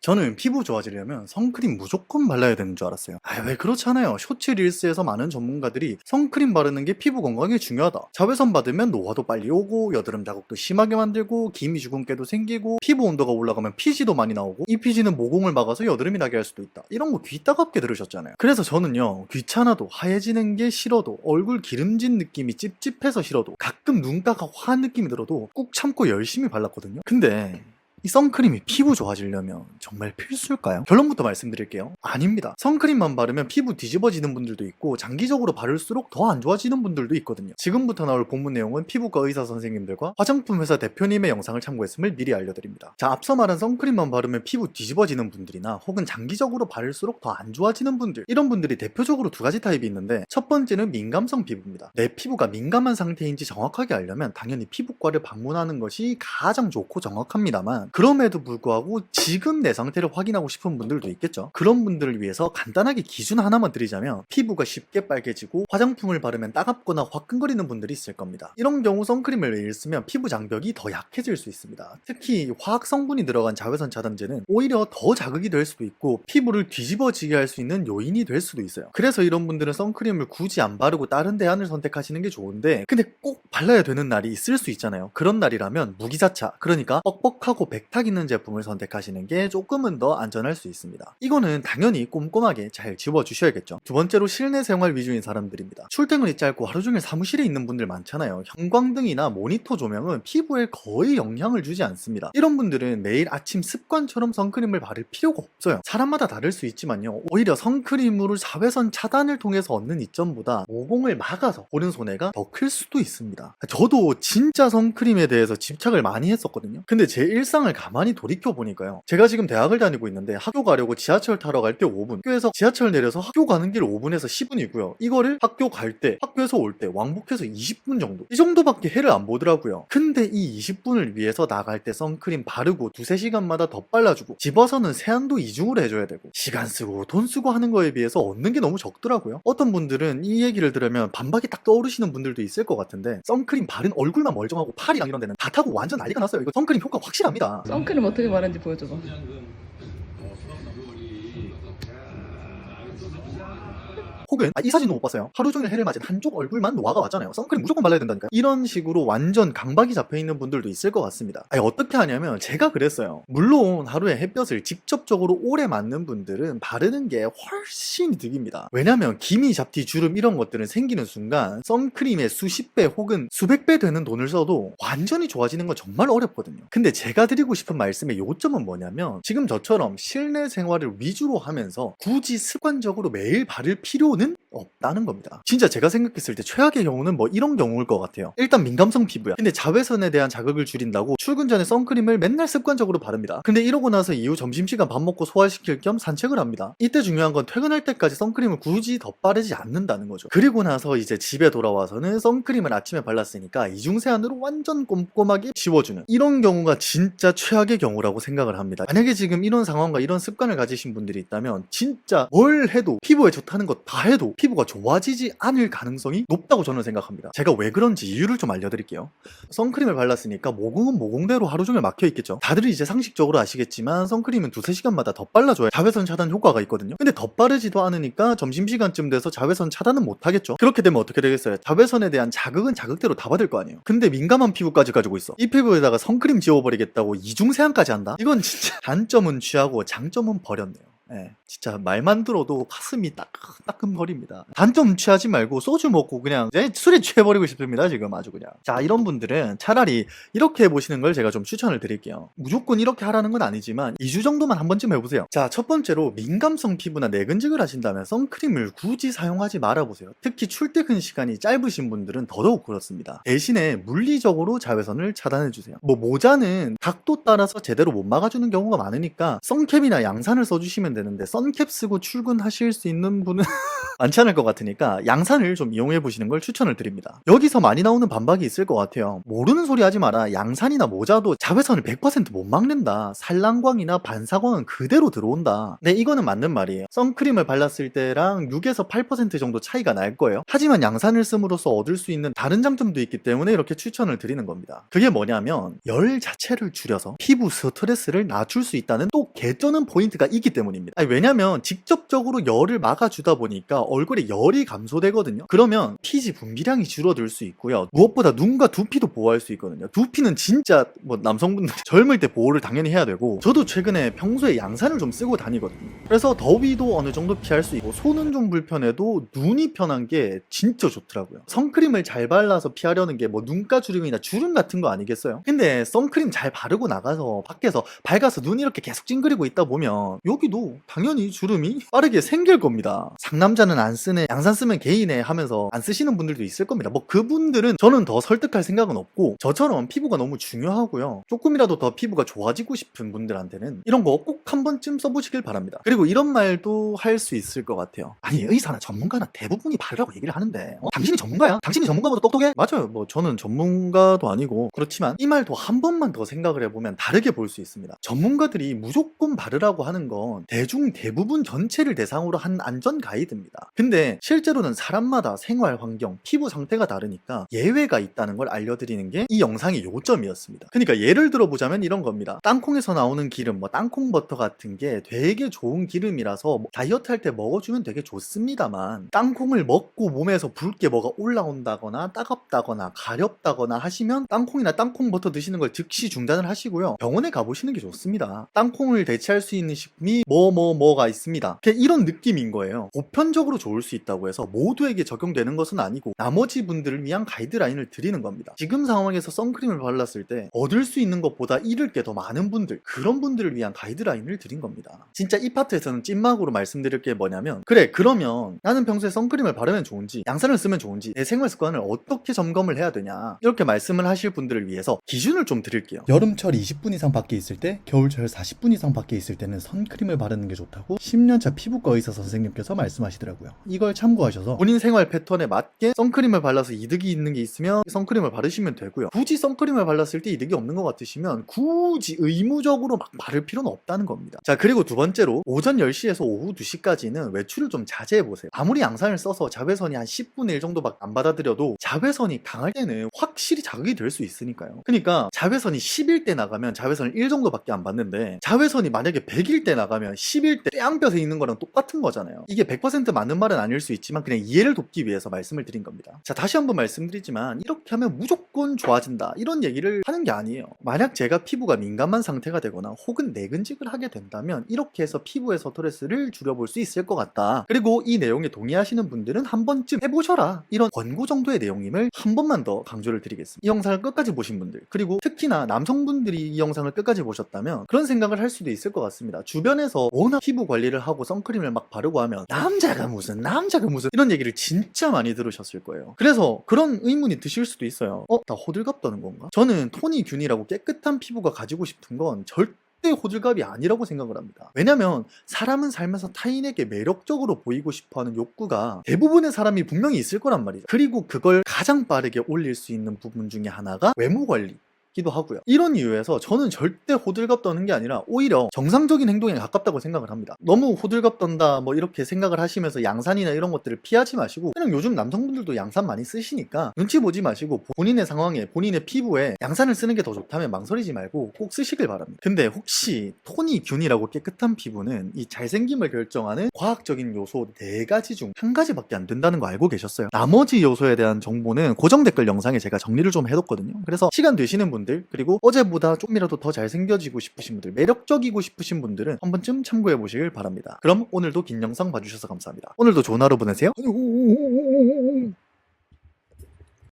저는 피부 좋아지려면 선크림 무조건 발라야 되는 줄 알았어요. 왜 그렇잖아요. 쇼츠 릴스에서 많은 전문가들이 선크림 바르는 게 피부 건강에 중요하다. 자외선 받으면 노화도 빨리 오고 여드름 자국도 심하게 만들고 기미 주근깨도 생기고 피부 온도가 올라가면 피지도 많이 나오고 이 피지는 모공을 막아서 여드름이 나게 할 수도 있다. 이런 거 귀 따갑게 들으셨잖아요. 그래서 저는요, 귀찮아도 하얘지는 게 싫어도 얼굴 기름진 느낌이 찝찝해서 싫어도 가끔 눈가가 화한 느낌이 들어도 꾹 참고 열심히 발랐거든요. 근데 이 선크림이 피부 좋아지려면 정말 필수일까요? 결론부터 말씀드릴게요. 아닙니다. 선크림만 바르면 피부 뒤집어지는 분들도 있고 장기적으로 바를수록 더 안 좋아지는 분들도 있거든요. 지금부터 나올 본문 내용은 피부과 의사 선생님들과 화장품 회사 대표님의 영상을 참고했음을 미리 알려드립니다. 자, 앞서 말한 선크림만 바르면 피부 뒤집어지는 분들이나 혹은 장기적으로 바를수록 더 안 좋아지는 분들, 이런 분들이 대표적으로 두 가지 타입이 있는데, 첫 번째는 민감성 피부입니다. 내 피부가 민감한 상태인지 정확하게 알려면 당연히 피부과를 방문하는 것이 가장 좋고 정확합니다만, 그럼에도 불구하고 지금 내 상태를 확인하고 싶은 분들도 있겠죠. 그런 분들을 위해서 간단하게 기준 하나만 드리자면, 피부가 쉽게 빨개지고 화장품을 바르면 따갑거나 화끈거리는 분들이 있을 겁니다. 이런 경우 선크림을 매일 쓰면 피부 장벽이 더 약해질 수 있습니다. 특히 화학 성분이 들어간 자외선 차단제는 오히려 더 자극이 될 수도 있고 피부를 뒤집어지게 할 수 있는 요인이 될 수도 있어요. 그래서 이런 분들은 선크림을 굳이 안 바르고 다른 대안을 선택하시는 게 좋은데, 근데 꼭 발라야 되는 날이 있을 수 있잖아요. 그런 날이라면 무기자차, 그러니까 뻑뻑하고 백탁 있는 제품을 선택하시는 게 조금은 더 안전할 수 있습니다. 이거는 당연히 꼼꼼하게 잘 지워주셔야겠죠. 두 번째로 실내 생활 위주인 사람들입니다. 출퇴근이 짧고 하루 종일 사무실에 있는 분들 많잖아요. 형광등이나 모니터 조명은 피부에 거의 영향을 주지 않습니다. 이런 분들은 매일 아침 습관처럼 선크림을 바를 필요가 없어요. 사람마다 다를 수 있지만요, 오히려 선크림으로 자외선 차단을 통해서 얻는 이점보다 모공을 막아서 오는 손해가 더 클 수도 있습니다. 저도 진짜 선크림에 대해서 집착을 많이 했었거든요. 근데 제 일상을 가만히 돌이켜보니까요, 제가 지금 대학을 다니고 있는데 학교 가려고 지하철 타러 갈 때 5분, 학교에서 지하철 내려서 학교 가는 길 5분에서 10분이고요 이거를 학교 갈 때, 학교에서 올 때 왕복해서 20분 정도, 이 정도밖에 해를 안 보더라고요. 근데 이 20분을 위해서 나갈 때 선크림 바르고 두세 시간마다 더 발라주고 집어서는 세안도 이중으로 해줘야 되고 시간 쓰고 돈 쓰고 하는 거에 비해서 얻는 게 너무 적더라고요. 어떤 분들은 이 얘기를 들으면 반박이 딱 떠오르시는 분들도 있을 것 같은데, 선크림 바른 얼굴만 멀쩡하고 팔이랑 이런 데는 다 타고 완전 난리가 났어요. 이거 선크림 효과 확실합니다. 선크림 어떻게 바르는지 보여줘봐. 혹은 이 사진도 못 봤어요. 하루 종일 해를 맞은 한쪽 얼굴만 노화가 왔잖아요. 선크림 무조건 발라야 된다니까. 이런 식으로 완전 강박이 잡혀있는 분들도 있을 것 같습니다. 어떻게 하냐면 제가 그랬어요. 물론 하루에 햇볕을 직접적으로 오래 맞는 분들은 바르는 게 훨씬 이득입니다. 왜냐면 기미, 잡티, 주름 이런 것들은 생기는 순간 선크림에 수십 배 혹은 수백 배 되는 돈을 써도 완전히 좋아지는 건 정말 어렵거든요. 근데 제가 드리고 싶은 말씀의 요점은 뭐냐면, 지금 저처럼 실내 생활을 위주로 하면서 굳이 습관적으로 매일 바를 필요는 없다는 겁니다. 진짜 제가 생각했을 때 최악의 경우는 뭐 이런 경우일 것 같아요. 일단 민감성 피부야. 근데 자외선에 대한 자극을 줄인다고 출근 전에 선크림을 맨날 습관적으로 바릅니다. 근데 이러고 나서 이후 점심시간 밥 먹고 소화시킬 겸 산책을 합니다. 이때 중요한 건 퇴근할 때까지 선크림을 굳이 더 바르지 않는다는 거죠. 그리고 나서 이제 집에 돌아와서는 선크림을 아침에 발랐으니까 이중세안으로 완전 꼼꼼하게 지워주는, 이런 경우가 진짜 최악의 경우라고 생각을 합니다. 만약에 지금 이런 상황과 이런 습관을 가지신 분들이 있다면 진짜 뭘 해도, 피부에 좋다는 것 다 해도 피부가 좋아지지 않을 가능성이 높다고 저는 생각합니다. 제가 왜 그런지 이유를 좀 알려드릴게요. 선크림을 발랐으니까 모공은 모공대로 하루 종일 막혀 있겠죠. 다들 이제 상식적으로 아시겠지만 선크림은 두세 시간마다 더 발라줘야 자외선 차단 효과가 있거든요. 근데 더 바르지도 않으니까 점심시간쯤 돼서 자외선 차단은 못하겠죠. 그렇게 되면 어떻게 되겠어요? 자외선에 대한 자극은 자극대로 다 받을 거 아니에요. 근데 민감한 피부까지 가지고 있어. 이 피부에다가 선크림 지워버리겠다고 이중세안까지 한다? 이건 진짜 단점은 취하고 장점은 버렸네요. 진짜 말만 들어도 가슴이 따끔거립니다. 단점 취하지 말고 소주 먹고 그냥 술에 취해버리고 싶습니다, 지금 아주 그냥. 자, 이런 분들은 차라리 이렇게 해보시는 걸 제가 좀 추천을 드릴게요. 무조건 이렇게 하라는 건 아니지만 2주 정도만 한 번쯤 해보세요. 자, 첫 번째로 민감성 피부나 내근직을 하신다면 선크림을 굳이 사용하지 말아보세요. 특히 출퇴근 시간이 짧으신 분들은 더더욱 그렇습니다. 대신에 물리적으로 자외선을 차단해주세요. 뭐 모자는 각도 따라서 제대로 못 막아주는 경우가 많으니까 선캡이나 양산을 써주시면 되는데, 선캡 쓰고 출근하실 수 있는 분은 많지 않을 것 같으니까 양산을 좀 이용해 보시는 걸 추천을 드립니다. 여기서 많이 나오는 반박이 있을 것 같아요. 모르는 소리 하지 마라. 양산이나 모자도 자외선을 100%못 막는다. 산란광이나 반사광은 그대로 들어온다. 네, 이거는 맞는 말이에요. 선크림을 발랐을 때랑 6에서 8% 정도 차이가 날 거예요. 하지만 양산을 씀으로써 얻을 수 있는 다른 장점도 있기 때문에 이렇게 추천을 드리는 겁니다. 그게 뭐냐면 열 자체를 줄여서 피부 스트레스를 낮출 수 있다는 또 개쩌는 포인트가 있기 때문입니다. 아니, 왜냐면 직접적으로 열을 막아주다 보니까 얼굴에 열이 감소되거든요. 그러면 피지 분비량이 줄어들 수 있고요. 무엇보다 눈과 두피도 보호할 수 있거든요. 두피는 진짜 뭐 남성분들 젊을 때 보호를 당연히 해야 되고, 저도 최근에 평소에 양산을 좀 쓰고 다니거든요. 그래서 더위도 어느 정도 피할 수 있고 손은 좀 불편해도 눈이 편한 게 진짜 좋더라고요. 선크림을 잘 발라서 피하려는 게 뭐 눈가 주름이나 주름 같은 거 아니겠어요? 근데 선크림 잘 바르고 나가서 밖에서 밝아서 눈 이렇게 계속 찡그리고 있다 보면 여기도 당연히 주름이 빠르게 생길 겁니다. 상남자는 안 쓰네, 양산 쓰면 개이네 하면서 안 쓰시는 분들도 있을 겁니다. 뭐 그분들은 저는 더 설득할 생각은 없고, 저처럼 피부가 너무 중요하고요, 조금이라도 더 피부가 좋아지고 싶은 분들한테는 이런 거 꼭 한 번쯤 써보시길 바랍니다. 그리고 이런 말도 할 수 있을 것 같아요. 아니, 의사나 전문가나 대부분이 바르라고 얘기를 하는데 당신이 전문가야? 당신이 전문가보다 똑똑해? 맞아요. 뭐 저는 전문가도 아니고 그렇지만 이 말도 한 번만 더 생각을 해보면 다르게 볼 수 있습니다. 전문가들이 무조건 바르라고 하는 건 대부분 전체를 대상으로 한 안전 가이드입니다. 근데 실제로는 사람마다 생활 환경, 피부 상태가 다르니까 예외가 있다는 걸 알려드리는 게 이 영상의 요점이었습니다. 그러니까 예를 들어보자면 이런 겁니다. 땅콩에서 나오는 기름, 뭐 땅콩 버터 같은 게 되게 좋은 기름이라서 다이어트 할 때 먹어주면 되게 좋습니다만, 땅콩을 먹고 몸에서 붉게 뭐가 올라온다거나 따갑다거나 가렵다거나 하시면 땅콩이나 땅콩 버터 드시는 걸 즉시 중단을 하시고요, 병원에 가보시는 게 좋습니다. 땅콩을 대체할 수 있는 식품이 뭐가 있습니다. 그냥 이런 느낌인 거예요. 보편적으로 좋을 수 있다고 해서 모두에게 적용되는 것은 아니고 나머지 분들을 위한 가이드라인을 드리는 겁니다. 지금 상황에서 선크림을 발랐을 때 얻을 수 있는 것보다 잃을 게 더 많은 분들, 그런 분들을 위한 가이드라인을 드린 겁니다. 진짜 이 파트에서는 찐막으로 말씀드릴 게 뭐냐면, 그래, 그러면 나는 평소에 선크림을 바르면 좋은지 양산을 쓰면 좋은지 내 생활 습관을 어떻게 점검을 해야 되냐, 이렇게 말씀을 하실 분들을 위해서 기준을 좀 드릴게요. 여름철 20분 이상 밖에 있을 때, 겨울철 40분 이상 밖에 있을 때는 선크림을 바르는 게 좋다고 10년차 피부과 의사 선생님께서 말씀하시더라고요. 이걸 참고하셔서 본인 생활 패턴에 맞게 선크림을 발라서 이득이 있는 게 있으면 선크림을 바르시면 되고요. 굳이 선크림을 발랐을 때 이득이 없는 것 같으시면 굳이 의무적으로 막 바를 필요는 없다는 겁니다. 자, 그리고 두 번째로 오전 10시에서 오후 2시까지는 외출을 좀 자제해보세요. 아무리 양산을 써서 자외선이 한 10분의 1 정도밖에 안 받아들여도 자외선이 강할 때는 확실히 자극이 될 수 있으니까요. 그러니까 자외선이 10일 때 나가면 자외선을 1 정도밖에 안 받는데, 자외선이 만약에 100일 때 나가면 10일 때 떼양볕에 있는 거랑 똑같은 거잖아요. 이게 100% 맞는 말은 아닐 수 있지만 그냥 이해를 돕기 위해서 말씀을 드린 겁니다. 자, 다시 한번 말씀드리지만 이렇게 하면 무조건 좋아진다, 이런 얘기를 하는 게 아니에요. 만약 제가 피부가 민감한 상태가 되거나 혹은 내근직을 하게 된다면 이렇게 해서 피부의 스트레스를 줄여볼 수 있을 것 같다. 그리고 이 내용에 동의하시는 분들은 한 번쯤 해보셔라, 이런 권고 정도의 내용임을 한 번만 더 강조를 드리겠습니다. 이 영상을 끝까지 보신 분들, 그리고 특히나 남성분들이 이 영상을 끝까지 보셨다면 그런 생각을 할 수도 있을 것 같습니다. 주변에서 워낙 피부 관리를 하고 선크림을 막 바르고 하면 남자가 무슨 이런 얘기를 진짜 많이 들으셨을 거예요. 그래서 그런 의문이 드실 수도 있어요. 나 호들갑 떠는 건가? 저는 토니 균이라고 깨끗한 피부가 가지고 싶은 건 절대 호들갑이 아니라고 생각을 합니다. 왜냐면 사람은 살면서 타인에게 매력적으로 보이고 싶어하는 욕구가 대부분의 사람이 분명히 있을 거란 말이죠. 그리고 그걸 가장 빠르게 올릴 수 있는 부분 중에 하나가 외모 관리 기도 하고요. 이런 이유에서 저는 절대 호들갑 떠는 게 아니라 오히려 정상적인 행동에 가깝다고 생각을 합니다. 너무 호들갑 떤다 뭐 이렇게 생각을 하시면서 양산이나 이런 것들을 피하지 마시고, 그냥 요즘 남성분들도 양산 많이 쓰시니까 눈치 보지 마시고 본인의 상황에, 본인의 피부에 양산을 쓰는 게 더 좋다면 망설이지 말고 꼭 쓰시길 바랍니다. 근데 혹시 토니 균이라고 깨끗한 피부는 이 잘생김을 결정하는 과학적인 요소 4가지 중 1가지밖에 안 된다는 거 알고 계셨어요? 나머지 요소에 대한 정보는 고정 댓글 영상에 제가 정리를 좀 해뒀거든요. 그래서 시간 되시는 분들, 그리고 어제보다 조금이라도 더 잘생겨지고 싶으신 분들, 매력적이고 싶으신 분들은 한 번쯤 참고해 보시길 바랍니다. 그럼 오늘도 긴 영상 봐주셔서 감사합니다. 오늘도 좋은 하루 보내세요.